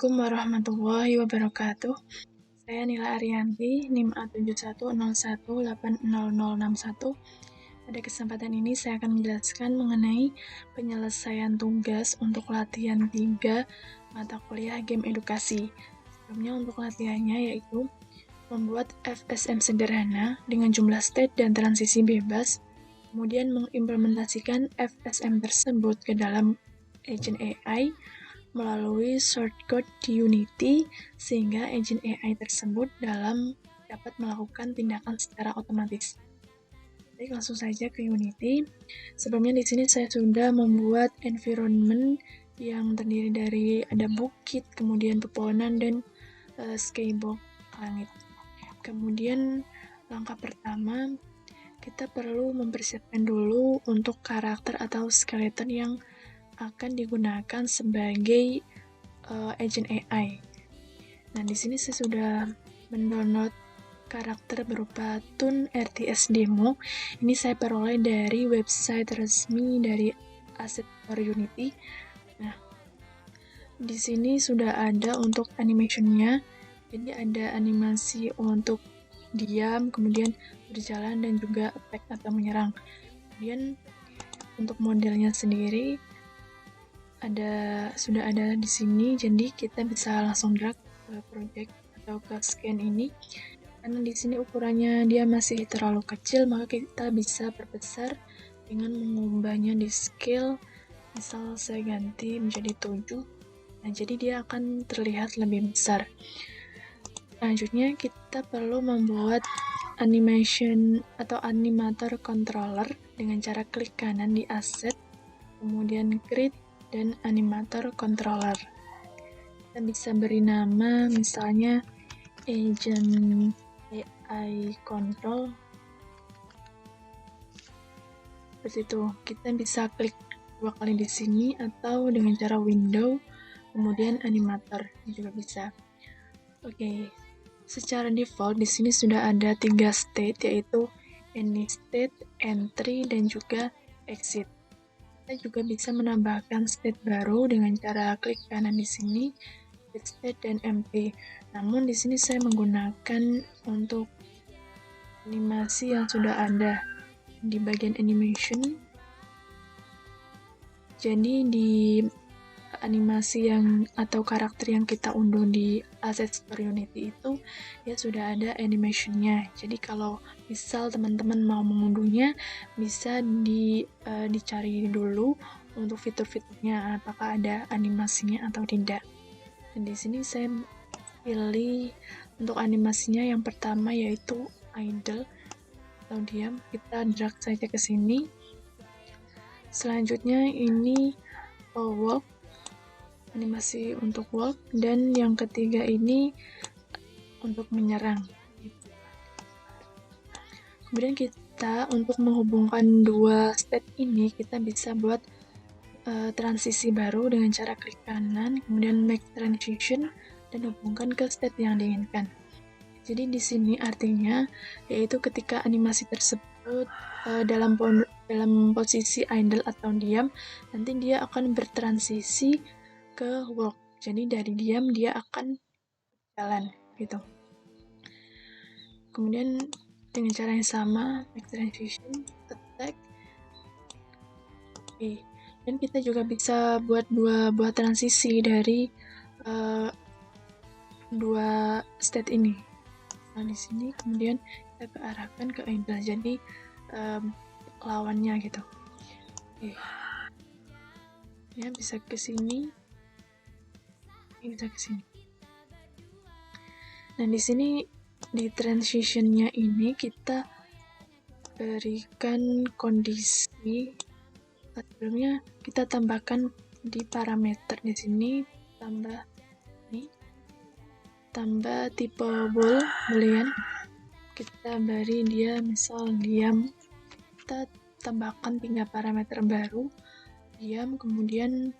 Assalamualaikum warahmatullahi wabarakatuh. Saya Nila Ariyanti, NIM A7101800061. Pada kesempatan ini saya akan menjelaskan mengenai penyelesaian tugas untuk latihan 3 mata kuliah game edukasi. Sebelumnya untuk latihannya yaitu membuat FSM sederhana dengan jumlah state dan transisi bebas, kemudian mengimplementasikan FSM tersebut ke dalam agent AI melalui shortcode di Unity, sehingga agent AI tersebut dapat melakukan tindakan secara otomatis. Baik, langsung saja ke Unity. Sebelumnya di sini saya sudah membuat environment yang terdiri dari ada bukit, kemudian pepohonan, dan skybox langit. Kemudian langkah pertama, kita perlu mempersiapkan dulu untuk karakter atau skeleton yang akan digunakan sebagai agent AI. Nah, di sini saya sudah mendownload karakter berupa Toon RTS Demo. Ini saya peroleh dari website resmi dari Asset for Unity. Nah, di sini sudah ada untuk animation-nya. Jadi ada animasi untuk diam, kemudian berjalan, dan juga attack atau menyerang. Kemudian untuk modelnya sendiri sudah ada di sini, jadi kita bisa langsung drag ke project atau ke scan ini. Karena di sini ukurannya dia masih terlalu kecil, maka kita bisa perbesar dengan mengubahnya di scale. Misal saya ganti menjadi 7. Nah, jadi dia akan terlihat lebih besar. Selanjutnya kita perlu membuat animation atau animator controller dengan cara klik kanan di asset, kemudian create dan animator controller. Kita bisa beri nama misalnya agent AI control. Seperti itu. Kita bisa klik 2 kali di sini atau dengan cara window kemudian animator juga bisa. Oke. Secara default di sini sudah ada 3 state, yaitu any state, entry, dan juga exit. Kita juga bisa menambahkan state baru dengan cara klik kanan di sini, state dan empty. Namun di sini saya menggunakan untuk animasi yang sudah ada di bagian animation. Jadi di animasi yang atau karakter yang kita unduh di Assets for Unity itu ya sudah ada animation-nya. Jadi kalau misal teman-teman mau mengunduhnya, bisa dicari dulu untuk fitur-fiturnya apakah ada animasinya atau tidak. Dan di sini saya pilih untuk animasinya yang pertama yaitu idle atau diam. Kita drag saja ke sini. Selanjutnya ini walk, animasi untuk walk, dan yang ketiga ini untuk menyerang. Kemudian kita untuk menghubungkan 2 state ini, kita bisa buat transisi baru dengan cara klik kanan, kemudian make transition, dan hubungkan ke state yang diinginkan. Jadi di sini artinya yaitu ketika animasi tersebut dalam posisi idle atau diam, nanti dia akan bertransisi ke walk. Jadi dari diam dia akan jalan gitu. Kemudian dengan cara yang sama, make transition, attack. Oke. Dan kita juga bisa buat 2 buah transisi dari 2 state ini. Nah, di sini kemudian kita kearahkan ke idle, jadi lawannya gitu. Oke. Ya, bisa ke sini. Bisa ke sini. Nah, di sini di transition-nya ini kita berikan kondisi. Sebelumnya kita tambahkan di parameter di sini tambah tipe boolean. Kita beri dia misal diam. Kita tambahkan 3 parameter baru, diam, kemudian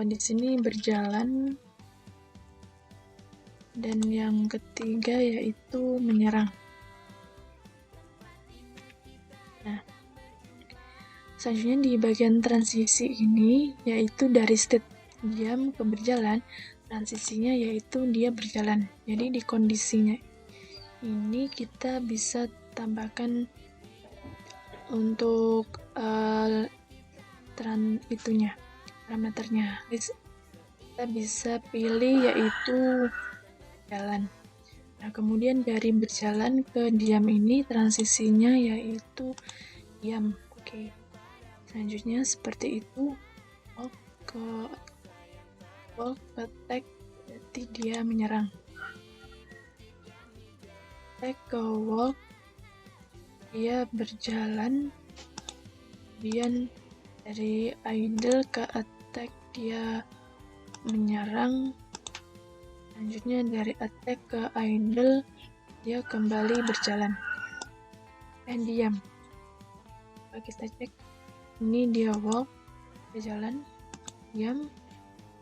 di sini berjalan, dan yang ketiga yaitu menyerang. Nah, selanjutnya di bagian transisi ini yaitu dari state diam ke berjalan, transisinya yaitu dia berjalan. Jadi di kondisinya ini kita bisa tambahkan untuk parameternya. Kita bisa pilih yaitu jalan. Nah, kemudian dari berjalan ke diam ini transisinya yaitu diam. Oke. Selanjutnya seperti itu. Walk attack, berarti dia menyerang. Attack ke walk, dia berjalan. Kemudian dari idle ke attack, dia menyerang. Selanjutnya dari attack ke idle, dia kembali berjalan. Diam. Coba kita cek. Ini dia walk, berjalan, diam.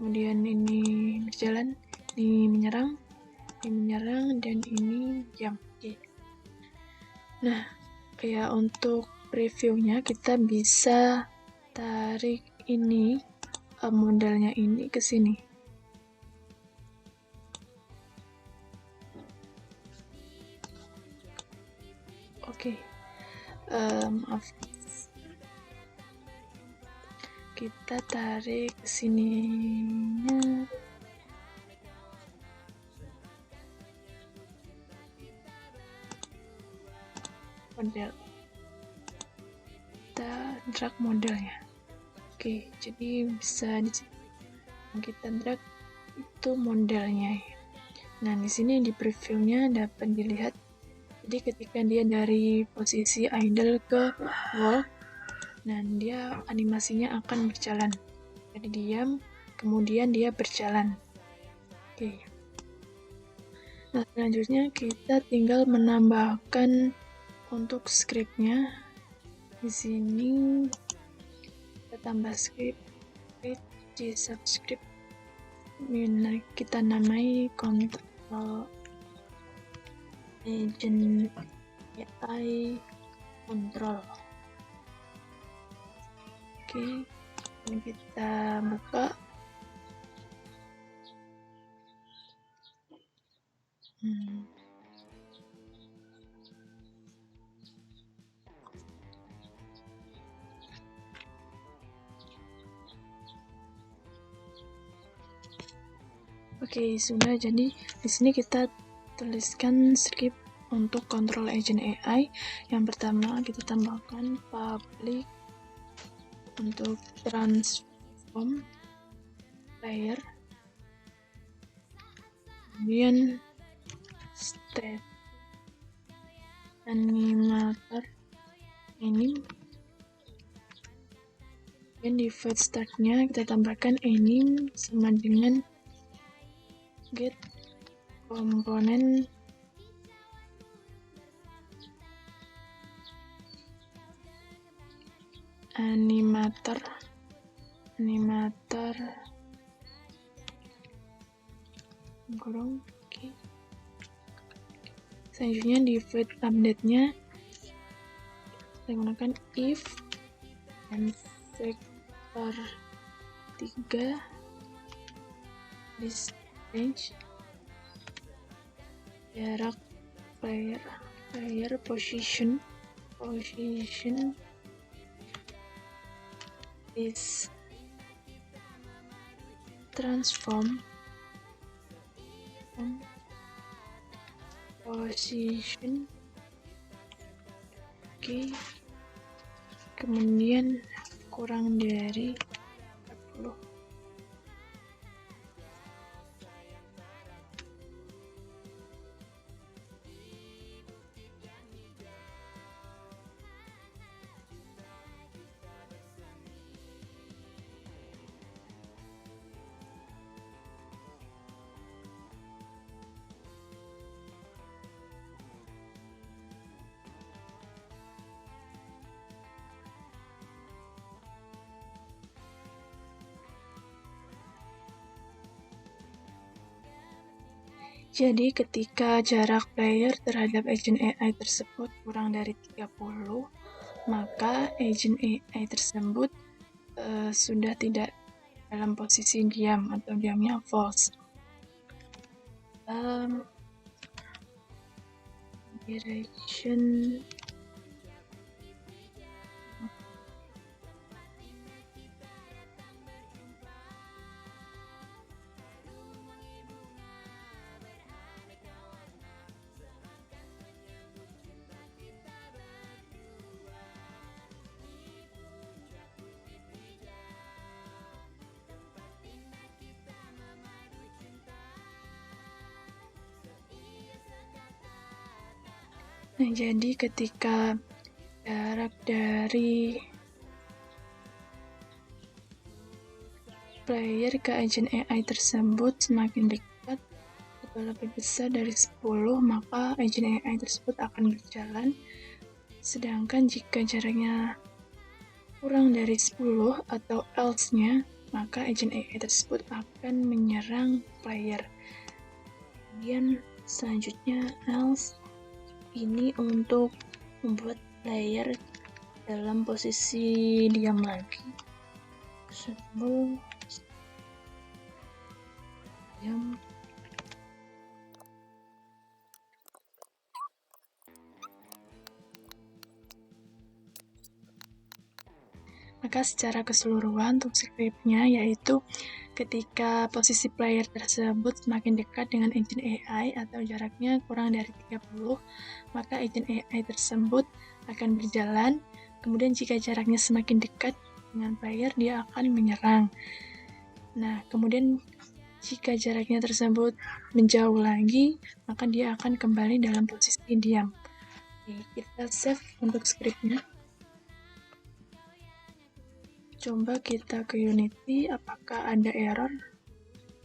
Kemudian ini berjalan, ini menyerang, dan ini diam. Oke. Nah, ya untuk previewnya kita bisa tarik ini modelnya ini ke sini. Oke. Maaf. Kita tarik ke sininya. Model. Kita drag modelnya. Oke, jadi bisa kita drag itu modelnya. Nah, di sini di previewnya dapat dilihat. Jadi ketika dia dari posisi idle ke walk, dan dia animasinya akan berjalan. Jadi diam, kemudian dia berjalan. Oke. Nah, selanjutnya kita tinggal menambahkan untuk scriptnya. Di sini kita tambah script di subscript. Kita namai control agent AI control. Oke, ini kita buka. Oke, sudah. Jadi di sini kita tuliskan script untuk control agent AI. Yang pertama kita tambahkan public untuk transform player, kemudian state animator anim, dan di void startnya kita tambahkan anim sama dengan get komponen animator kurung. Oke. Selanjutnya di void update-nya kita gunakan if dan vector 3 distance jarak player position is transform position. Oke. Kemudian kurang dari 40. Jadi ketika jarak player terhadap agent AI tersebut kurang dari 30, maka agent AI tersebut sudah tidak dalam posisi diam atau diamnya false. Direction Nah, jadi ketika jarak dari player ke agent AI tersebut semakin dekat atau lebih besar dari 10, maka agent AI tersebut akan berjalan. Sedangkan jika jaraknya kurang dari 10 atau else-nya, maka agent AI tersebut akan menyerang player. Kemudian selanjutnya else ini untuk membuat player dalam posisi diam lagi. Sebelum diam. Maka secara keseluruhan untuk scriptnya yaitu ketika posisi player tersebut semakin dekat dengan agent AI atau jaraknya kurang dari 30, maka agent AI tersebut akan berjalan. Kemudian jika jaraknya semakin dekat dengan player, dia akan menyerang. Nah, kemudian jika jaraknya tersebut menjauh lagi, maka dia akan kembali dalam posisi diam. Oke, kita save untuk scriptnya. Coba kita ke Unity, apakah ada error?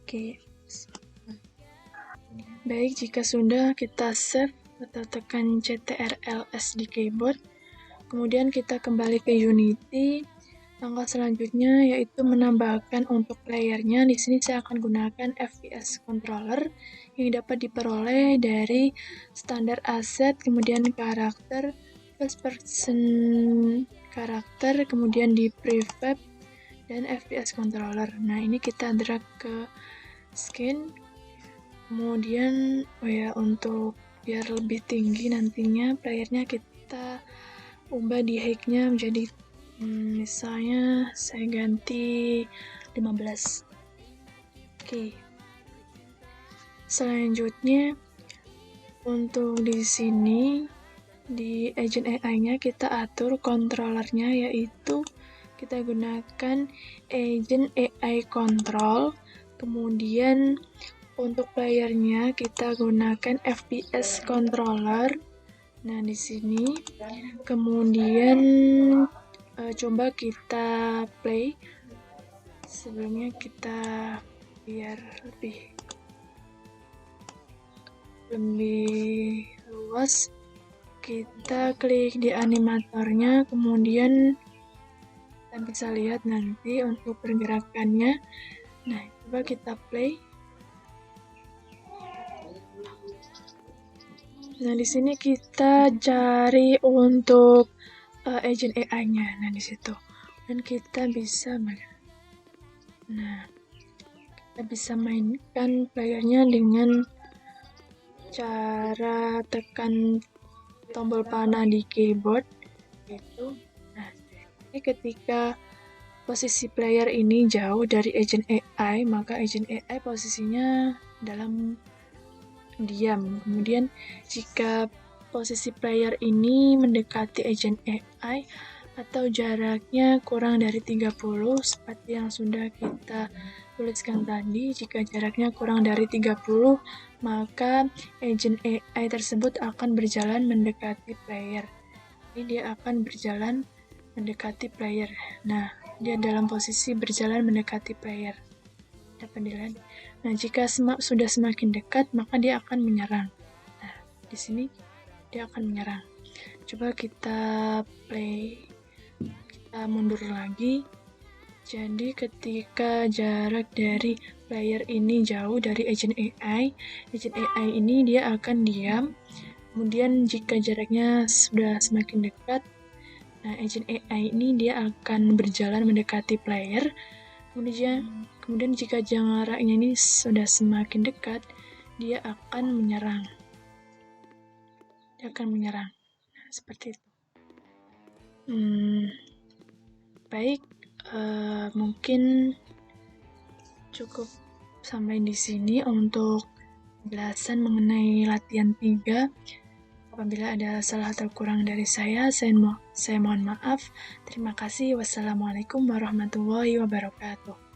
Oke. Baik, jika sudah kita save atau tekan Ctrl+S di keyboard. Kemudian kita kembali ke Unity. Langkah selanjutnya yaitu menambahkan untuk layernya. Di sini saya akan gunakan FPS controller yang dapat diperoleh dari standar asset, kemudian karakter, first person karakter, kemudian di prefab dan FPS controller. Nah, ini kita drag ke skin. Kemudian untuk biar lebih tinggi nantinya playernya kita ubah di height-nya menjadi misalnya saya ganti 15. Oke. Selanjutnya untuk di sini di agent AI-nya kita atur controllernya, yaitu kita gunakan agent AI control. Kemudian untuk playernya kita gunakan FPS controller. Nah, di sini kemudian coba kita play. Sebelumnya kita biar lebih luas, kita klik di animatornya, kemudian kita bisa lihat nanti untuk pergerakannya. Nah, coba kita play. Nah, di sini kita cari untuk agent AI-nya. Nah, di situ. Dan kita bisa mainkan playernya dengan cara tekan tombol panah di keyboard gitu. Nah, ini ketika posisi player ini jauh dari agent AI, maka agent AI posisinya dalam diam. Kemudian jika posisi player ini mendekati agent AI atau jaraknya kurang dari 30, seperti yang sudah kita tuliskan tadi, jika jaraknya kurang dari 30, maka agent AI tersebut akan berjalan mendekati player. Jadi dia akan berjalan mendekati player. Nah, dia dalam posisi berjalan mendekati player. Dapat dilihat. Nah, jika sudah semakin dekat, maka dia akan menyerang. Nah, di sini dia akan menyerang. Coba kita play. Kita mundur lagi. Jadi ketika jarak dari player ini jauh dari agent AI ini dia akan diam. Kemudian jika jaraknya sudah semakin dekat, nah agent AI ini dia akan berjalan mendekati player. Kemudian jika jaraknya ini sudah semakin dekat, dia akan menyerang. Nah, seperti itu. Baik, mungkin cukup sampai di sini untuk penjelasan mengenai latihan 3. Apabila ada salah atau kurang dari saya mohon maaf. Terima kasih. Wassalamualaikum warahmatullahi wabarakatuh.